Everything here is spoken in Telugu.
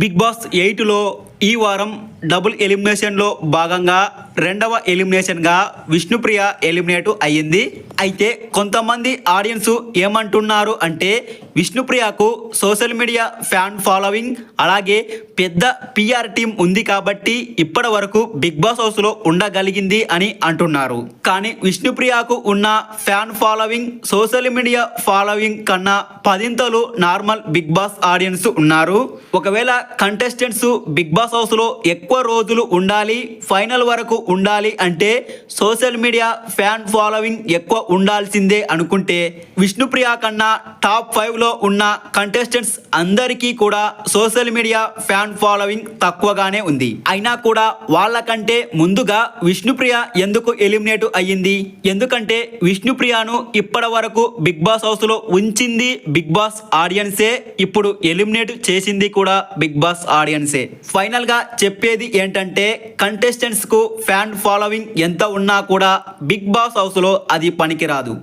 బిగ్ బాస్ 8లో ఈ వారం డబుల్ ఎలిమినేషన్లో భాగంగా రెండవ ఎలిమినేషన్గా విష్ణుప్రియ ఎలిమినేట్ అయ్యింది. అయితే కొంతమంది ఆడియన్స్ ఏమంటున్నారు అంటే విష్ణుప్రియకు సోషల్ మీడియా ఫ్యాన్ ఫాలోయింగ్ అలాగే పెద్ద పిఆర్ టీం ఉంది కాబట్టి ఇప్పటి వరకు బిగ్ బాస్ హౌస్లో ఉండగలిగింది అని అంటున్నారు. కానీ విష్ణుప్రియకు ఉన్న fan following social media following కన్నా పదింతలు నార్మల్ బిగ్ బాస్ ఆడియన్స్ ఉన్నారు. ఒకవేళ కంటెస్టెంట్స్ బిగ్ బాస్ హౌస్లో ఎక్కువ రోజులు ఉండాలి, ఫైనల్ వరకు ఉండాలి అంటే సోషల్ మీడియా ఫ్యాన్ ఫాలోయింగ్ ఎక్కువ ఉండాల్సిందే అనుకుంటే విష్ణుప్రియ కన్నా టాప్ 5లో ఉన్న కంటెస్టెంట్స్ అందరికీ కూడా సోషల్ మీడియా ఫ్యాన్ ఫాలోయింగ్ తక్కువగానే ఉంది. అయినా కూడా వాళ్ళకంటే ముందుగా విష్ణుప్రియ ఎందుకు ఎలిమినేట్ అయ్యింది? ఎందుకంటే విష్ణుప్రియను ఇప్పటి వరకు బిగ్ బాస్ హౌస్లో ఉంచింది బిగ్ బాస్ ఆడియన్సే, ఇప్పుడు ఎలిమినేట్ చేసింది కూడా బిగ్ బాస్ ఆడియన్సే. ఫైనల్ గా చెప్పేది ఏంటంటే కంటెస్టెంట్స్ కు ఫ్యాన్ ఫాలోయింగ్ ఎంత ఉన్నా కూడా బిగ్ బాస్ హౌస్ లో అది పనికిరాదు.